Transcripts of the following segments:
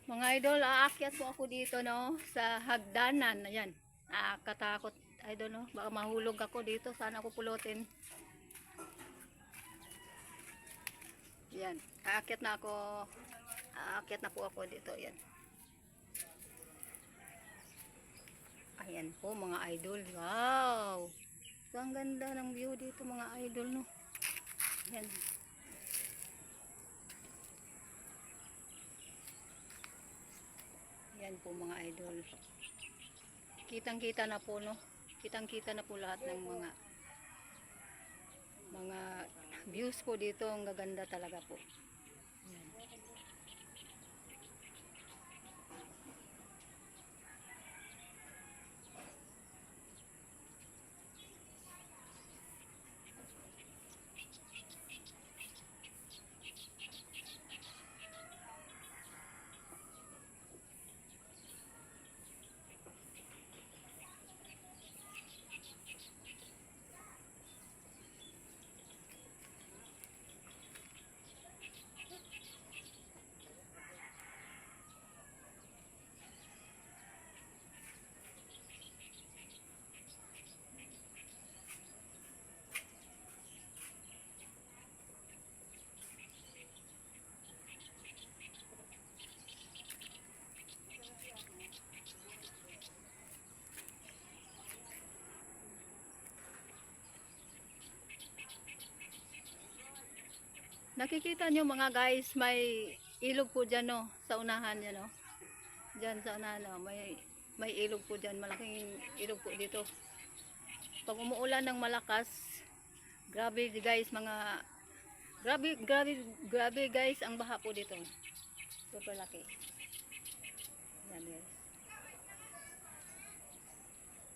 Mga idol, aakyat po ako dito no sa hagdanan. Ayan. Nakakatakot idol no. Baka mahulog ako dito. Sana ako pulutin. Ayan. Aakyat na ako. Aakyat na po ako dito. Ayan. Ayan po mga idol. Wow. So, ang ganda ng view dito mga idol no. Ayan. Ayan po mga idol. Kitang-kita na po no. Kitang-kita na po lahat ng mga views po dito. Ang gaganda talaga po. Ayan. Nakikita nyo mga guys, may ilog po dyan no, sa unahan yan no. Dyan sa unahan no, may ilog po dyan, malaking ilog po dito. Pag umuulan ng malakas, grabe guys, grabe guys ang baha po dito. Super laki. Yan guys.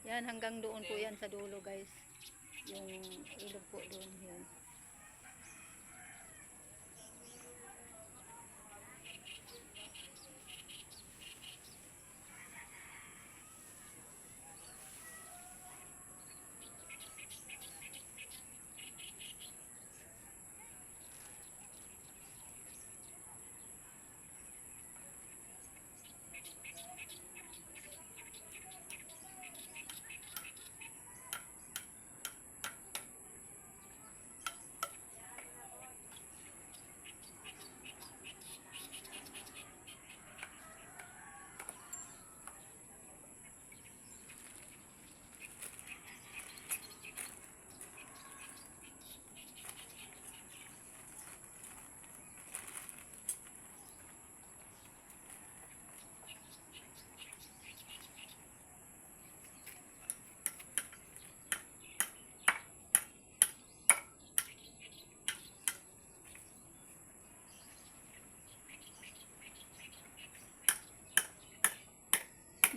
Yan hanggang doon po yan sa dulo guys. Yung ilog po doon yan.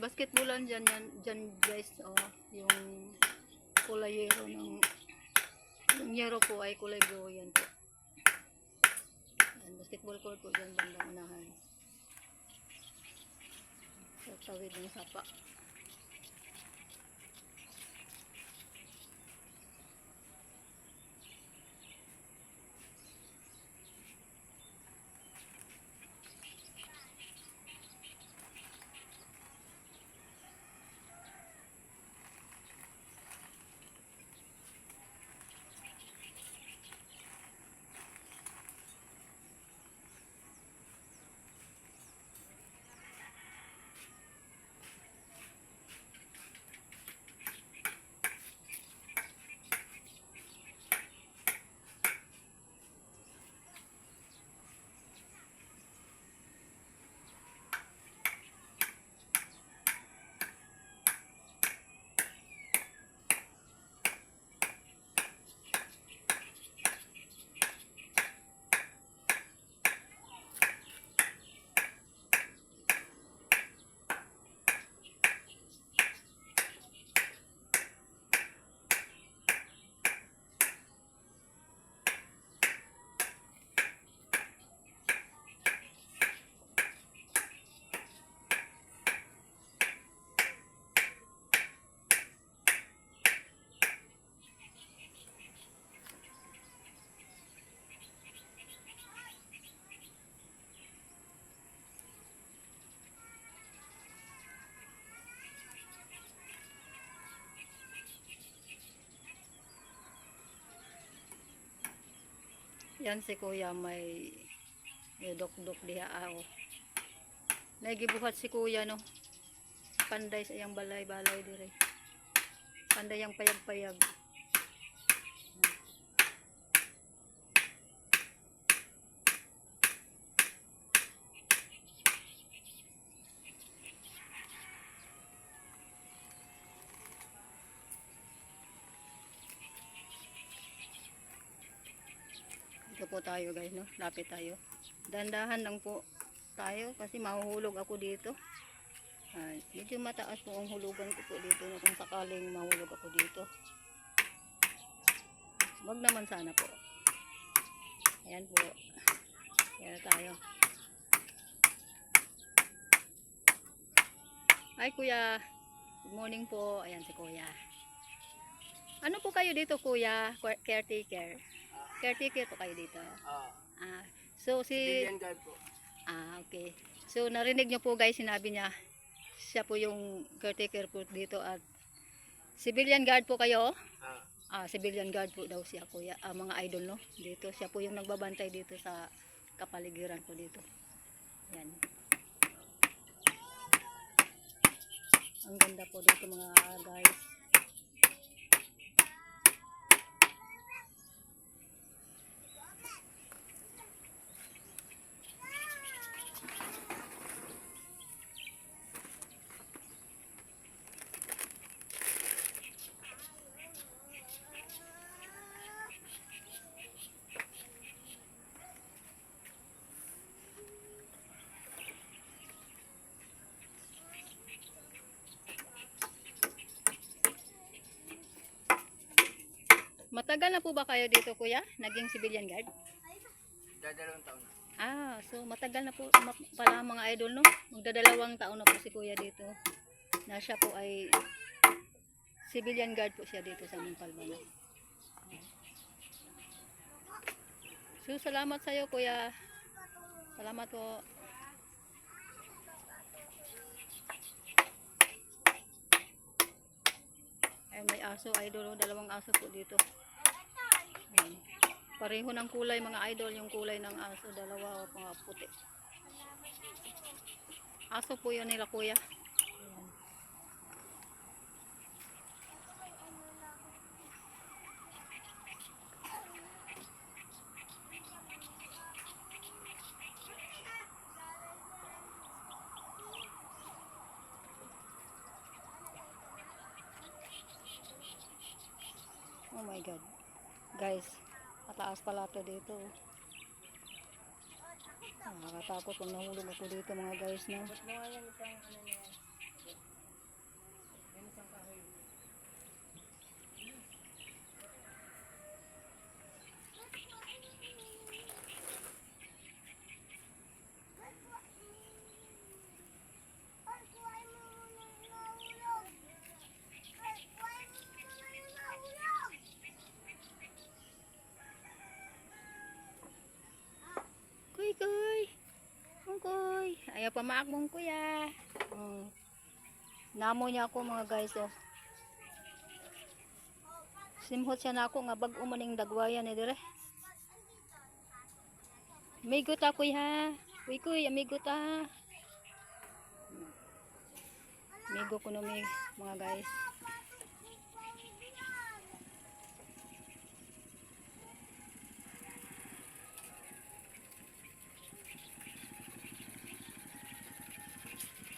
Basketballan dyan guys, oh, yung kulay yero yung yero po ay kulay blue yan po. Yan, basketball court po dyan bandang unahan. Sa tawid ng sapa. Yan si kuya may dok-dok diha ako. Nagibuhat si kuya no. Panday sa iyang balay-balay dire. Panday ang payag-payag. Ito po tayo guys no. Lapit tayo. Dandahan lang po tayo kasi mahuhulog ako dito. Medyo mataas po ang hulugan ko po dito no, kung sakaling mahulog ako dito. Wag naman sana po. Ayan po. Ayan tayo. Hi kuya. Good morning po. Ayan si kuya. Ano po kayo dito kuya? Caretaker. Caretaker po kayo dito. So si Civilian guard po. Okay. So narinig niyo po guys, sinabi niya siya po yung caretaker po dito at civilian guard po kayo. Civilian guard po daw siya kuya. Mga idol no. Dito siya po yung nagbabantay dito sa kapaligiran po dito. Yan. Ang ganda po dito mga guys. Matagal na po ba kayo dito kuya? Naging civilian guard? Dadalawang taon na. So matagal na po pala mga idol no? Magdadalawang taon na po si kuya dito. Na siya po ay civilian guard po siya dito sa Montalbano. So salamat sa iyo kuya. Salamat po. Ay may aso idol, dalawang aso po dito. Ayan. Pareho ng kulay mga idol, yung kulay ng aso, dalawa o mga puti. Aso po yun nila kuya. Ayan. Oh my god. Guys, mataas pala ito dito. Nakakatakot kung nahulog ako dito mga guys na. Ba't mo nga yan isang ano na yan? Yan isang kahoy. Kuy kuy. Kuy. Ayaw pa maakbong kuya. Namo niya ako mga guys oh. Simhot siya na ako nga bag umaning dagwayan eh dire. Amigo ta kuya. Kuy kuy amigo ta. Amigo ko no mga guys.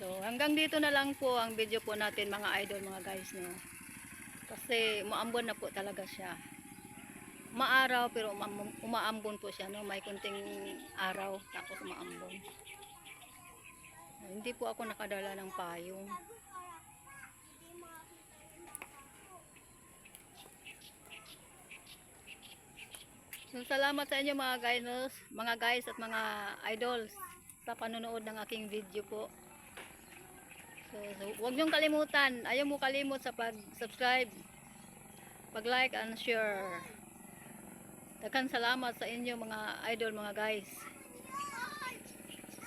So hanggang dito na lang po ang video po natin mga idol mga guys no. Kasi umaambon na po talaga siya. Maaraw pero umaambon po siya no. May kunting araw tapos umaambon. Hindi po ako nakadala ng payong. So salamat sa inyo mga guys at mga idols sa panonood ng aking video po. So huwag niyong kalimutan, ayaw mo kalimot sa pag-subscribe, pag-like and share. Daghang salamat sa inyo mga idol mga guys.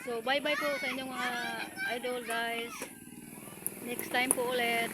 So bye bye po sa inyong mga idol guys. Next time po ulit.